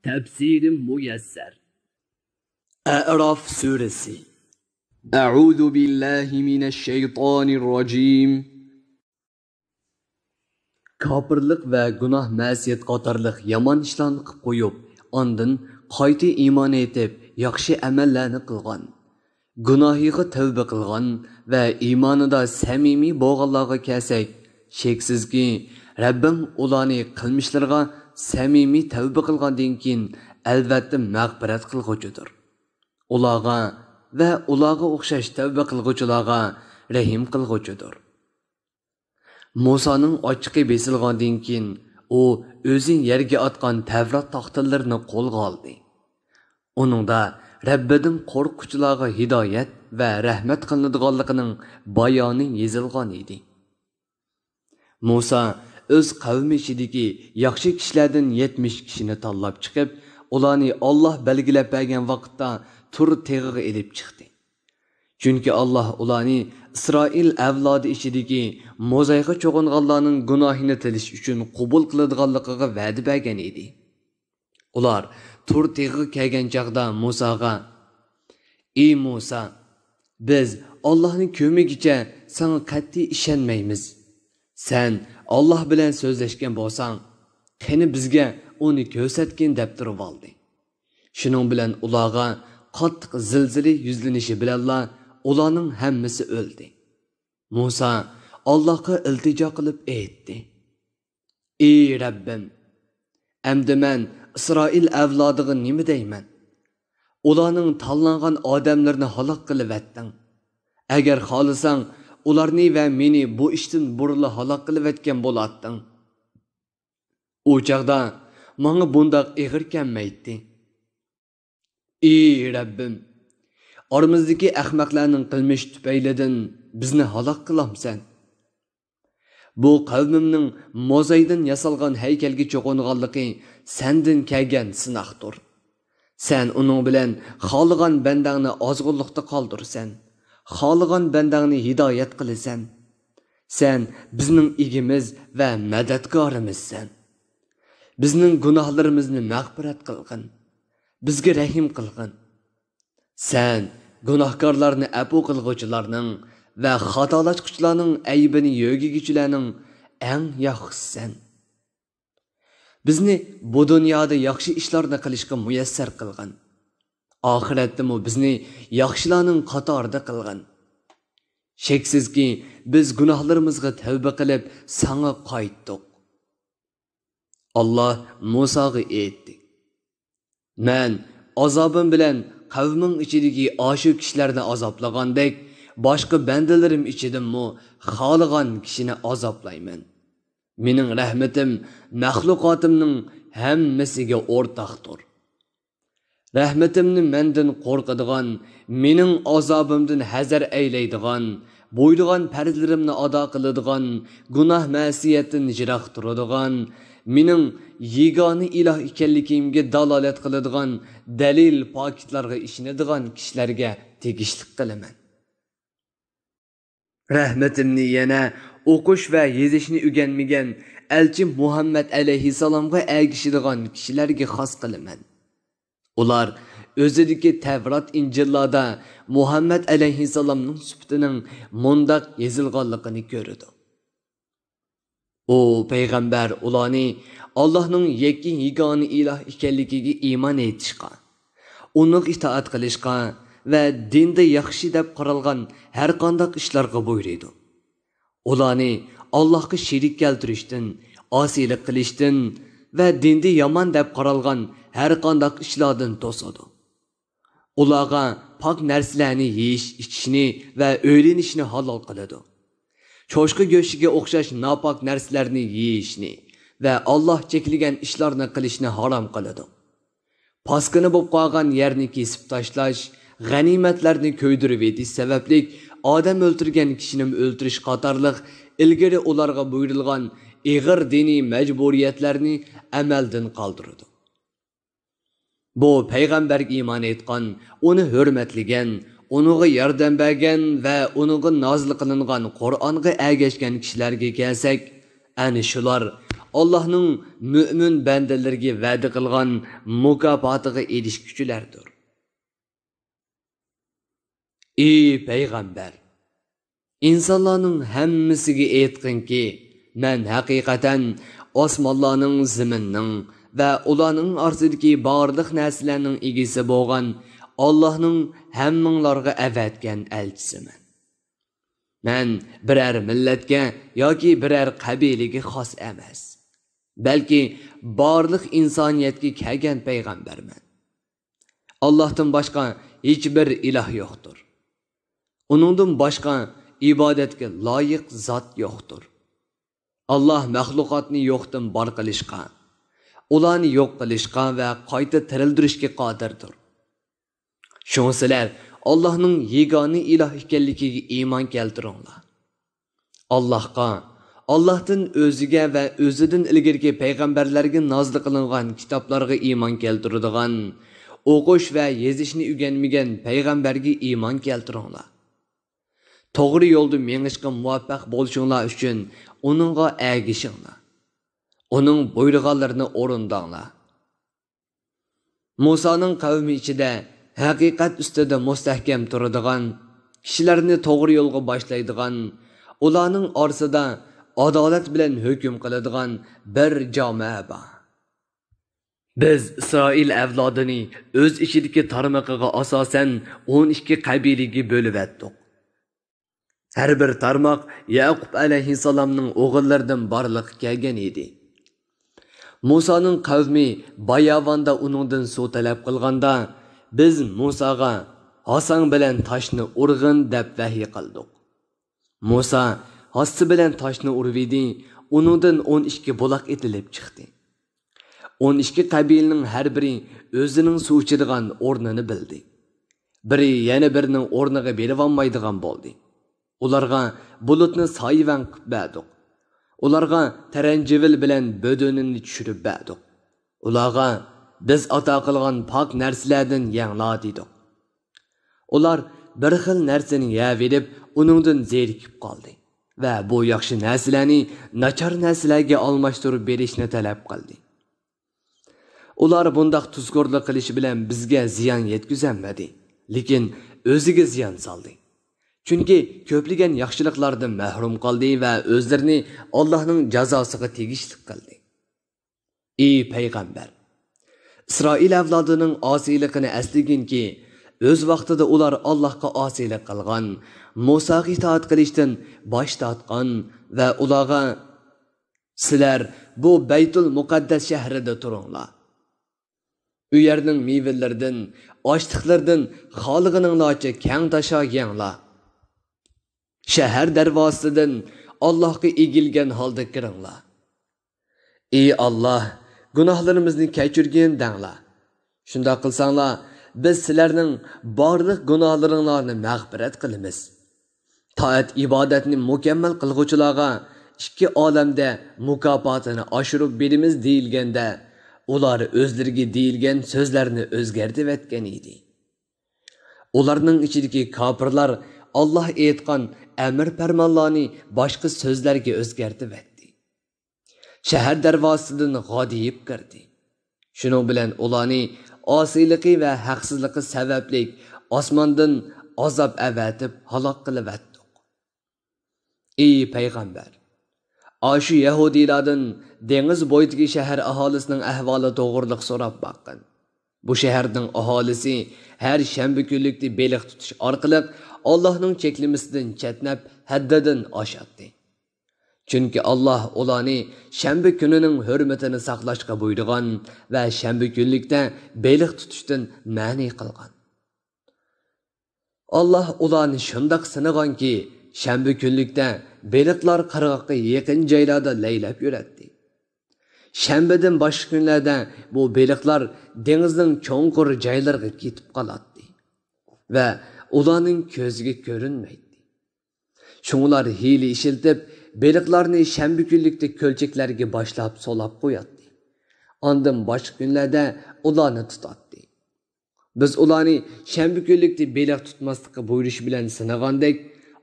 Tefsiri Muyesser. A'raf suresi. A'udhu billahi mineşşeytanirracim. Kapırlık ve günah məsiyət qatarlıq yaman işlarni qilib qo'yib, ondan qayta iymon etib, yaxshi amallarni qilgan, gunohiga tavba qilgan va iymonida samimiy bo'lganlarga kelsak, sheksizki Rabbim ularni qilmishlariga samimiy tavba qilgandan keyin albatta mag'firat qilg'uchidir. Ularga va ularga o'xshash tavba qilg'uvchilarga rahim qilg'uchidir. Musa'nın ochiqi besilgandan keyin u o'zi yerga otgan Tavrat taxtalarini qo'lga oldi. Uningda Rabbidan qo'rquvchilarga hidoyat va rahmat qilinadiganligining bayoni yozilgan edi. Musa o'z qavmi ichidagi yaxshi kishilardan 70 kishini tanlab chiqib, ularni Alloh belgilab bergan vaqtda tur teg'iga elib chiqdi. Chunki Alloh ularni İsrail avlodi ichidagi mo'zayga cho'g'inganlarning gunohini tilish uchun qabul qiladiganligiga va'da bergan edi. Ular tur teg'iga kelgan chaqda Musaga: "Ey Musa, biz Allohning ko'magicha sana qat'iy ishonmaymiz. Sen Alloh bilan so'zlashgan bo'lsang, qani bizga uni ko'rsatgin" deb turib oldi. Shuning bilan ularga qattiq zilzila yuzlanishi bilanla ularning hammasi o'ldi. Musa Allohga iltijo qilib aytdi: "Ey Rabbim, endi men İsrail avlodiga nima deyman? Ularning tanlangan odamlarni halok qilib etding. Agar xohlasang, ularni va meni bu ishdan burla halok qilib etgan bo'larding." U chaqda menga bundoq ig'ir kelmaydi. "Ey Rabbim, oramizdagi ahmoqlarning qilmish tufaylidan bizni halok qilamsan. Bu qavmimning mo'zaydan yasalgan haykalga cho'qinganligi sendan kelgan sinoqdir. Sen uning bilan xohlagan bandangni ozg'unlikda qoldirsan, xohlagan bandangni hidoyat qilasan. Sen bizning egimiz va madadkorimizsan. Bizning gunohlarimizni mag'firat qilgin, bizga rahim qilgin. Sen gunohkorlarni afu qilg'uvchilarning va xatolashquchilarning aybini yo'g'igichilarning eng yaxshisisan. Bizni bu dunyoda yaxshi ishlarni qilishga muyassar qilgin. Oxiratda bizni yaxshilarning qatorida qilgin. Sheksizki biz gunohlarimizga tavba qilib sana qaytdik." Alloh Musaga aytdi: "Men azobim bilan qavming ichidagi oshu kishilarni azoblagandek, boshqa bandalarim ichidanmi xohlagan kishini azoblayman. Mening rahmatim maxluqotimning hammasiga o'rtaqdir. Rahmatimni mendan qo'rqadigan, mening azobimdan hazar aylaydigan, bo'ydigan farzlarimni ado qiladigan, gunoh ma'siyatdan yiroq turadigan, mening yegona iloh ekanligimga dalolat qiladigan dalil pokitlarga ishonadigan kishilarga tegishli qilaman. Rahmatimni yana o'qish va yozishni o'rganmagan elchi Muhammad alayhisalomga ergishadigan kishilarga xos qilaman. Ular o'zidagi Tavrat Injillarda Muhammad alayhisalomning sifatining mundaq yozilganligini ko'radi. O payg'ambar ularni Allohning yakka yagona iloh ekanligiga iymon etishga, uning itoat qilishga va dinda yaxshi deb qaralgan har qanday ishlarga buyuradi. Ularni Allohga sherik keltirishdan, osiylik qilishdan va dinda yomon deb qaralgan har qanday ishlardan to'sadi. Ularga pok narsalarni yeyish, ichishni va o'ylanishni halol qiladi. Cho'shqa go'shtiga o'xshash nopok narsalarni yeyishni va Alloh cheklagan ishlarni qilishni harom qiladi. Paskini bo'lib qolgan yerni kesib tashlash, g'animatlarni ko'ydirib etish sababli odam o'ltirgan kishini o'ltirish qatorliq ilgari ularga buyurilgan ig'ir diniy majburiyatlarni amaldan qoldiradi. Bu payg'ambarga iymon etgan, uni hurmatlagan, unuga yordam bergan va unuga nozil qilingan Qur'onga ergashgan kishilarga kelsak, ana shular Allohning mo'min bandalarga va'da qilgan mukofotiga erishguchilardir. Ey payg'ambar, insonlarning hammasiga aytqinki, men haqiqatan osmonlarning, zaminning va ularning orsidagi barliq narsalarning egasi bo'lgan Allohning hammanglarga avatgan elchisiman. Men biror millatga yoki biror qabilaga xos emas, balki barliq insoniyatga kelgan payg'ambarman. Allohdan boshqa hech bir iloh yo'qdir. Uningdan boshqa ibodatga loyiq zot yo'qdir. Allah maxluqotni yo'qdan bor qilishga, ularni yo'q qilishga va qayta tirildirishga qodirdir. Shunga sizlar Allohning yegona iloh ekanligiga iymon keltiringlar. Allohga, Allohdan o'ziga va o'zidan ilgirgi payg'ambarlarga nozil qilingan kitoblarga iymon keltiradigan, o'qish va yozishni o'rganmagan payg'ambarga iymon keltiringlar. To'g'ri yo'lda mengishga muvaffaq bo'lishinglar uchun uningga ergishinglar. Uning buyurganlarini o'rindanglar. Musoning qavmi ichida haqiqat ustida mustahkam turadigan, kishilarni to'g'ri yo'lga boshlaydigan, ularning orasida adolat bilan hukm qiladigan bir jamoa bor. Biz Isroil avlodini o'z ichidagi tarmoqiga asosan 12 qabilaga bo'lib etdik. Her bir tarmoq Yaqub alayhissalomning o'g'illaridan barliq kelgan edi. Musoning qavmi bayavonda uningdan suv talab qilganda, biz Musoga Hasan bilan toshni urg'in deb vahiy qildik. Musa hossi bilan toshni urvidi, uningdan 12 buloq etilib chiqdi. 12 qabilaning har biri o'zining suv ichadigan o'rnini bildi. Biri yana birining o'rniga berib olmaydigan bo'ldi. Ularga bulutni soyvan qilib berdik. Ularga taranjivil bilan bo'donini tushirib berdik. Ularga biz ato qilgan pok narsalardan yangla dedik. Ular bir xil narsani yeverib, uningdan zerikib qoldi va bu yaxshi narsalarni nachar narsalarga almashtirib berishni talab qildi. Ular bundaq tuzkorlik qilish bilan bizga ziyon yetkazmadi, lekin o'ziga ziyon soldi. Chunki ko'pligan yaxshiliklardan mahrum qoldi va o'zlarini Allohning jazosiga tegishli qildi. Ey payg'ambar, Isroil avlodining osiyligini eslaginki, o'z vaqtida ular Allohga osiylik qilgan, Musoga itoat qilishdan bosh tortgan va ularga sizlar bu Baytul Muqaddas shahrida turinglar. U yerning mevalaridan, ochliqlardan xolig'ininglarcha keng tasha yenglar. Shahar darvozasidan Allohga egilgan holda kiringlar. Ey Alloh, gunohlarimizni kechirgin danglar. Shunda qilsanglar, biz sizlarning barliq gunohlaringlarni mag'firat qilamiz. Toat ibodatni mukammal qilguvchilarga ikki olamda mukofotini oshirib beramiz deyilganda, ular o'zlariga deyilgan so'zlarni o'zgartirib etgan edi. Ularning ichidagi kofirlar Allah aytgan amr farmonlarni boshqa so'zlarga o'zgartirib etdi. Shahar darvozasidan g'odiyib kirdi. Shuning bilan ularni osiyligi va haqsizligi sababli osmondan azob avatib halok qilib etdik. Ey payg'ambar, Ashu Yahudilardan dengiz bo'yidagi shahar aholisining ahvoli to'g'riliq so'rab boqqan. Bu shaharning aholisi har shanba kunlikda beliq tutish orqali Allohning cheklimasidan chetnab haddidan oshadi. Chunki Alloh ularni shanba kunining hurmatini saqlashga buyurgan va shanba kunlikda beliq tutishdan ma'ni qilgan. Alloh ularni shundoq sinaganki, shanba kunlikda beliqlar qirg'oqqa yaqin joylarda laylab yuradi. Shanbadan boshqa kunlarda bu beliqlar dengizning cho'nqur joylariga ketib qoladi va ularning ko'ziga ko'rinmaydi. Shunlar hiyla ishiltib, beliqlarni shanba kunlikda ko'lchaklarga boshlab solab qo'yadi. Ondan boshqa kunlarda ularni tutadi. Biz ularni shanba kunlikda beliq tutmaslikka buyurish bilan sinagandek,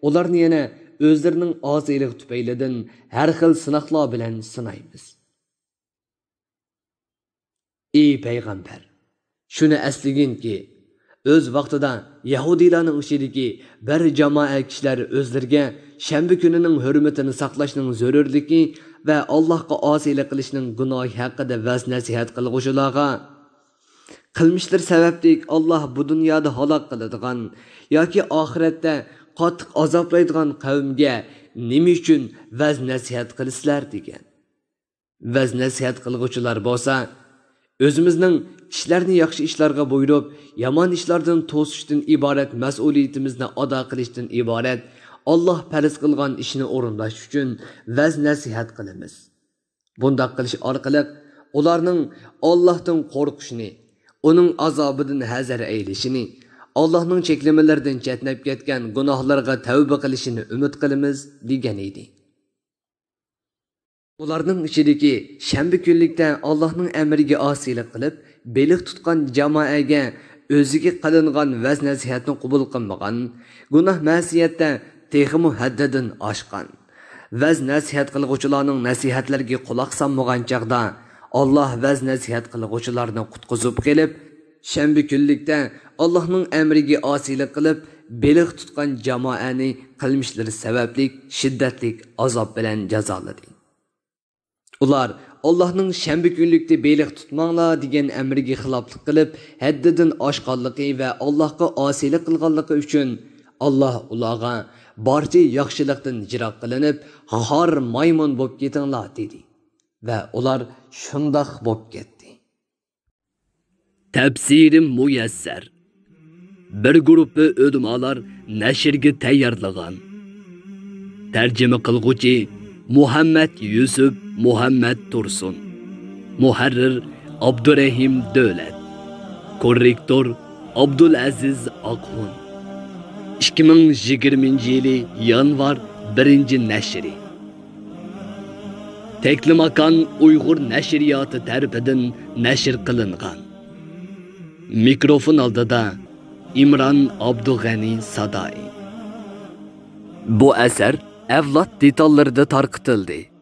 ularni yana o'zlarining oziylik tufaylidan har xil sinoqlar bilan sinaymiz. Ey payg'ambar, shuni eslaginki, o'z vaqtida Yahudilarning ishidagi bir jamoa kishilar o'zlariga shanba kunining hurmatini saqlashning zarurligi va Allohga osiylik qilishning gunohi haqida vaz nasihat qilg'uvchilarga qilmishlar sababli Alloh bu dunyoda halok qiladigan yoki oxiratda qattiq azoblaydigan qavmga nima uchun vaz nasihat qilisizlar degan. Vaz nasihat qilg'uvchilar bo'lsa, o'zimizning ishlarni yaxshi ishlarga buyurib, yomon ishlardan to'sishdan iborat mas'uliyatimizni ado qilishdan iborat Alloh farz qilgan ishni o'rinlash uchun vaz nasihat qilamiz. Bunday qilish orqali ularning Allohdan qo'rqishini, uning azobidan hazar aylishini, Allohning cheklamalaridan chetnab ketgan gunohlarga tavba qilishini umid qilamiz degan edi. Ularning ichidagi shanba kunlikda Allohning amriga osiylik qilib, beliq tutgan jamoaga o'ziga qilingan vaz nasihatni qabul qilmagan, gunoh ma'siyatda texmu haddidan oshgan, vaz nasihat qilguvchilarning nasihatlariga quloq solmagan chaqda Alloh vaz nasihat qilguvchilarni qutqizib kelib, shanba kunlikda Allohning amriga osiylik qilib, beliq tutgan jamoani qilmishlari sababli shiddatli azob bilan jazoladi. Ular Allohning shanba kunlikda beliq tutmanglar degan amriga xiloflik qilib, haddidan oshganligi va Allohga osiylik qilganligi uchun Alloh ularga barcha yaxshilikdan jiroq qilinib, xor maymun bo'lib ketinglar dedi. Va ular shundoq bo'lib ketdi. Tafsirim muyassar. Bir guruhi o'dmalar nashrga tayyorlagan. Tarjima qilguvchi Muhammad Yusuf Muhammad Tursun. Muharrir Abdurrahim Davlat. Korrektor Abdulaziz Aqhun. 2020-yili yanvar 1-nashri. Teklimakan Uyg'ur nashriyoti tarafidan nashr qilingan. Mikrofon oldida İmran Abdug'ani Sadai. Bu asar avlod detallarida tarqitildi.